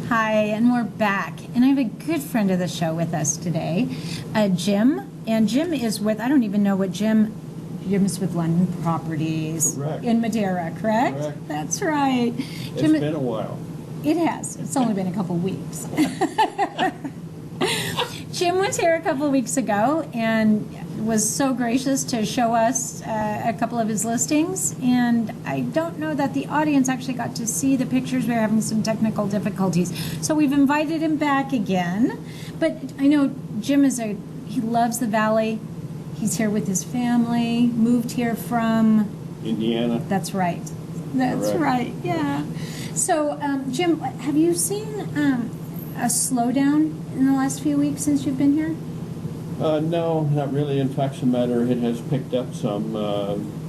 Hi, and we're back. And I have a good friend of the show with us today, Jim. And Jim is with, I don't even know what Jim is with London Properties. Correct. In Madeira, correct? Correct. That's right. It's Jim, been a while. It has. It's only been a couple weeks. Jim was here a couple weeks ago and was so gracious to show us a couple of his listings. And I don't know that the audience actually got to see the pictures. We were having some technical difficulties. So we've invited him back again. But I know Jim he loves the Valley. He's here with his family, moved here from Indiana. That's right. That's Correct. right, yeah. So, Jim, have you seen a slowdown in the last few weeks since you've been here? No, not really. In fact, as a matter, it has picked up some.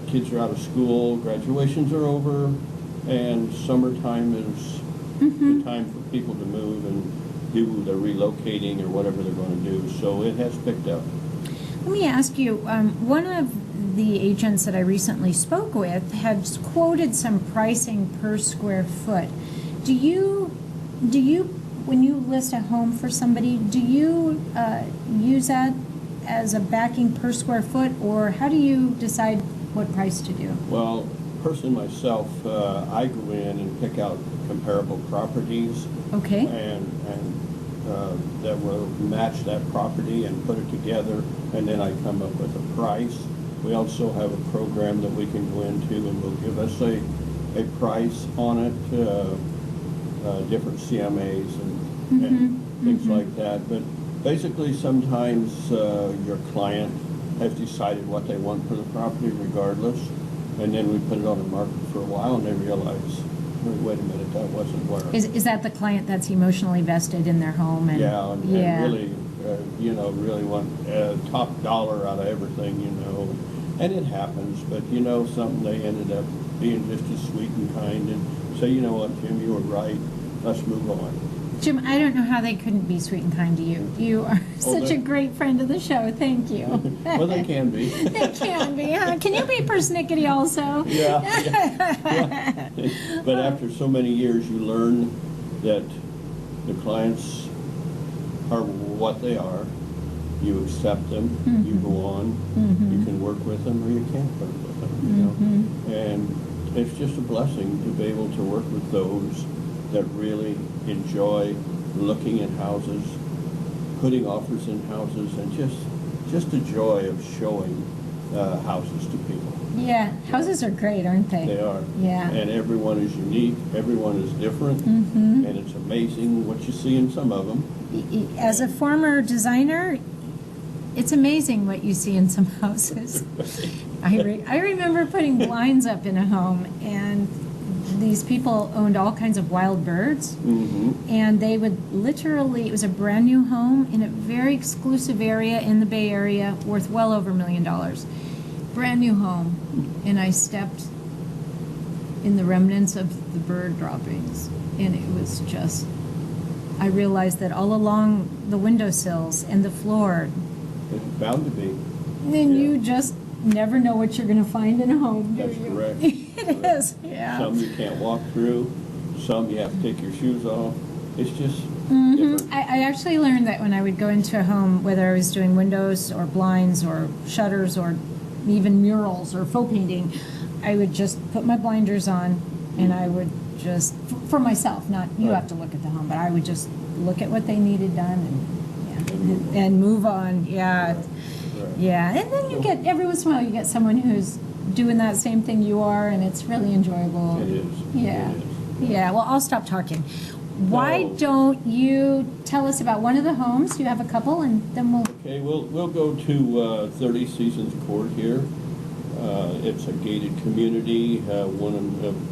Kids are out of school, graduations are over, and summertime is the time for people to move and do the relocating or whatever they're going to do. So it has picked up. Let me ask you, one of the agents that I recently spoke with had quoted some pricing per square foot. Do you, when you list a home for somebody, do you use that as a backing per square foot, or how do you decide what price to do? Well, personally myself, I go in and pick out comparable properties. Okay. And that will match that property and put it together, and then I come up with a price. We also have a program that we can go into and will give us a price on it, different CMAs and things like that. But basically sometimes your client has decided what they want for the property regardless, and then we put it on the market for a while and they realize, wait a minute, that wasn't where. Is that the client that's emotionally vested in their home? And, and really, really want top dollar out of everything, And it happens, but something, they ended up being just as sweet and kind and say, you know what, Jim, you were right, let's move on. Jim, I don't know how they couldn't be sweet and kind to you. You are such a great friend of the show. Thank you. Well, they can be. They can be, huh? Can you be persnickety also? Yeah. But after so many years, you learn that the clients are what they are. You accept them. You go on. You can work with them, or you can't work with them. And it's just a blessing to be able to work with those that really enjoy looking at houses, putting offers in houses, and just the joy of showing houses to people. Yeah, houses are great, aren't they? They are. Yeah. And everyone is unique, everyone is different, and it's amazing what you see in some of them. As a former designer, it's amazing what you see in some houses. I remember putting blinds up in a home, and these people owned all kinds of wild birds, and they would literally, it was a brand new home in a very exclusive area in the Bay Area, worth well over $1 million. Brand new home, and I stepped in the remnants of the bird droppings, and it was just, I realized that all along the windowsills and the floor. It's bound to be. Then you just never know what you're going to find in a home, do That's you? correct. It is, yeah. Some you can't walk through, some you have to take your shoes off. It's just different. I actually learned that when I would go into a home, whether I was doing windows or blinds or shutters or even murals or faux painting, I would just put my blinders on and I would just, for myself, not you have to look at the home, but I would just look at what they needed done and move on. Yeah. Right. Yeah. And then you get, every once in a while, you get someone who's doing that same thing you are, and it's really enjoyable. It is. Yeah. It is. Yeah. Well, I'll stop talking. Why don't you tell us about one of the homes? You have a couple, and then we'll... Okay, we'll go to 30 Seasons Court here. It's a gated community, one of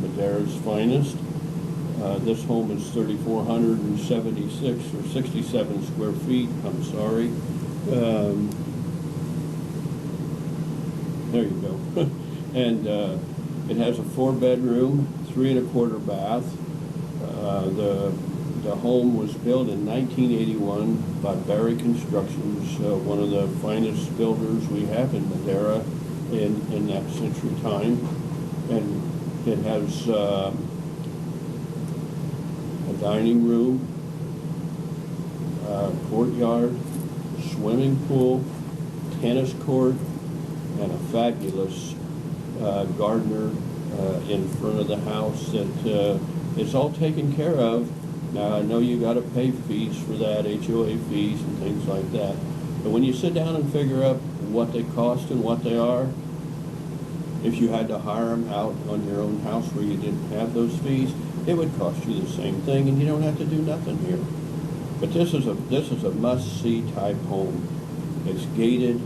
Madeira's finest. This home is 3,476 or 67 square feet. I'm sorry. There you go. And it has a 4-bedroom, 3 1/4 bath. The home was built in 1981 by Barry Constructions, one of the finest builders we have in Madeira in that century time. And it has a dining room, courtyard, swimming pool, tennis court, and a fabulous gardener in front of the house that it's all taken care of. Now, I know you got to pay fees for that, HOA fees and things like that. But when you sit down and figure out what they cost and what they are, if you had to hire them out on your own house where you didn't have those fees, it would cost you the same thing, and you don't have to do nothing here. But this is a must-see type home. It's gated,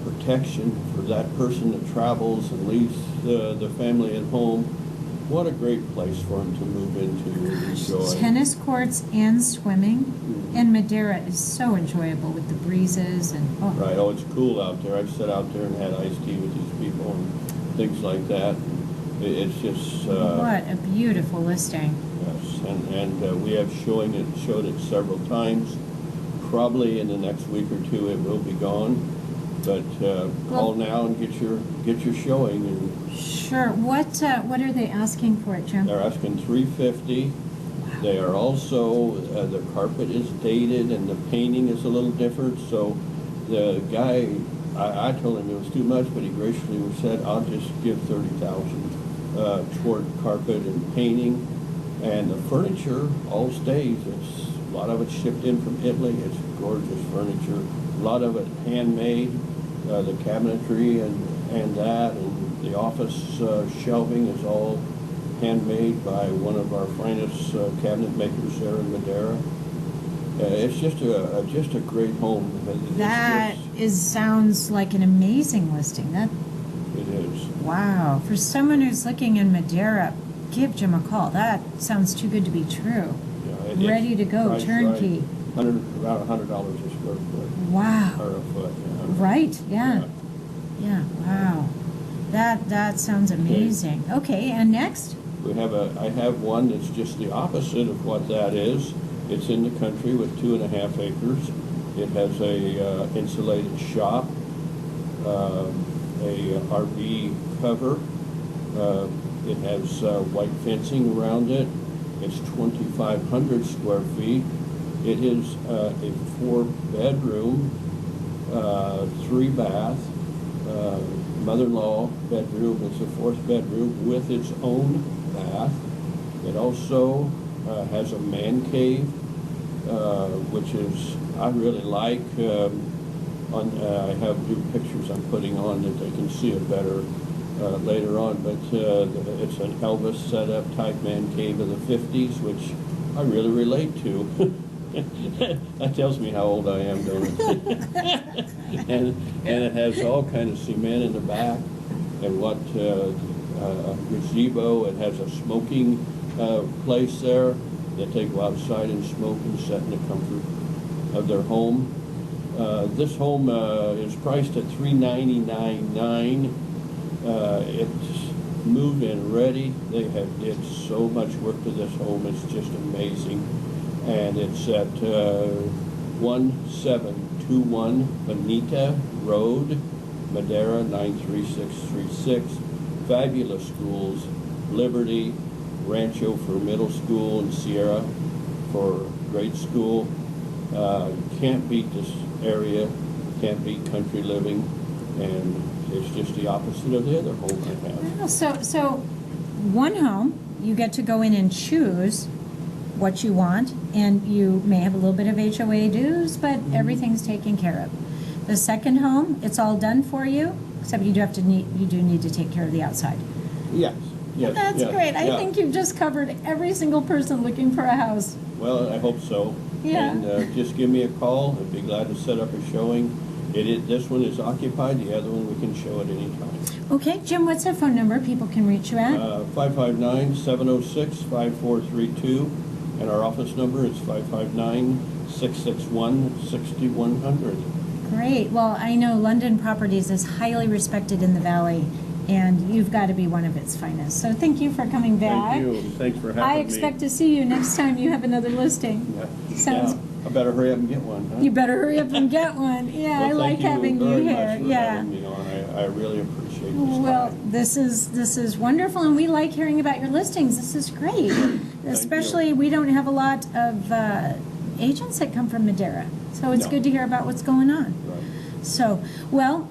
protection for that person that travels and leaves the family at home. What a great place for them to move into and enjoy. Tennis courts and swimming, Mhm. and Madeira is so enjoyable with the breezes and Right, oh, it's cool out there. I've sat out there and had iced tea with these people and things like that. It's just... what a beautiful listing. Yes, and we have showed it several times. Probably in the next week or two it will be gone. But call now and get your showing. And Sure. What are they asking for it, Jim? they're asking $350. They are also the carpet is dated and the painting is a little different. So the guy, I told him it was too much, but he graciously said, "I'll just give $30,000 toward carpet and painting, and the furniture all stays. A lot of it's shipped in from Italy. It's gorgeous furniture. A lot of it handmade. The cabinetry and that, and the office shelving is all handmade by one of our finest cabinet makers there in Madeira. It's just a great home. Sounds like an amazing listing. It is. Wow. For someone who's looking in Madeira, give Jim a call. That sounds too good to be true. Yeah, Ready to go, priced turnkey. Right. About $100 a square foot. Wow. Or a foot. Yeah. Right, yeah. Yeah, wow. That sounds amazing. Okay, and next? I have one that's just the opposite of what that is. It's in the country with 2.5 acres. It has a insulated shop, a RV cover. It has white fencing around it. It's 2,500 square feet. It is a 4-bedroom, 3-bath. Mother-in-law bedroom is the 4th bedroom with its own bath. It also has a man cave, which is I really like. I have new pictures I'm putting on that they can see it better later on. But it's an Elvis setup type man cave of the 50s, which I really relate to. That tells me how old I am, don't it? and it has all kind of cement in the back, and what gazebo. It has a smoking place there that they go outside and smoke and sit in the comfort of their home. This home is priced at $399,900. It's move-in ready. They have did so much work to this home. It's just amazing. And it's at 1721 Bonita Road, Madeira 93636. Fabulous schools, Liberty, Rancho for middle school, and Sierra for grade school. Can't beat this area, can't beat country living, and it's just the opposite of the other home I have. Well, so one home, you get to go in and choose what you want, and you may have a little bit of HOA dues, but everything's taken care of. The second home, it's all done for you, except you do need to take care of the outside. Yes, yes. That's yes, great. I yeah. think you've just covered every single person looking for a house. Well, I hope so. Yeah. And just give me a call. I'd be glad to set up a showing. This one is occupied. The other one we can show at any time. Okay, Jim, what's the phone number people can reach you at? 559-706-5432. And our office number is 559-661-6100. Great. Well, I know London Properties is highly respected in the Valley, and you've got to be one of its finest. So thank you for coming back. Thank you. Thanks for having me. I expect to see you next time you have another listing. Yeah. Sounds. Yeah. I better hurry up and get one, huh? You better hurry up and get one. Yeah, Well, I like having you very here. much for Yeah. having me on. I really appreciate this Well, time. this is wonderful, and we like hearing about your listings. This is great. Especially, we don't have a lot of agents that come from Madeira. So it's No. good to hear about what's going on. Right. So, well,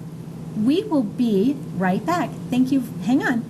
we will be right back. Thank you. Hang on.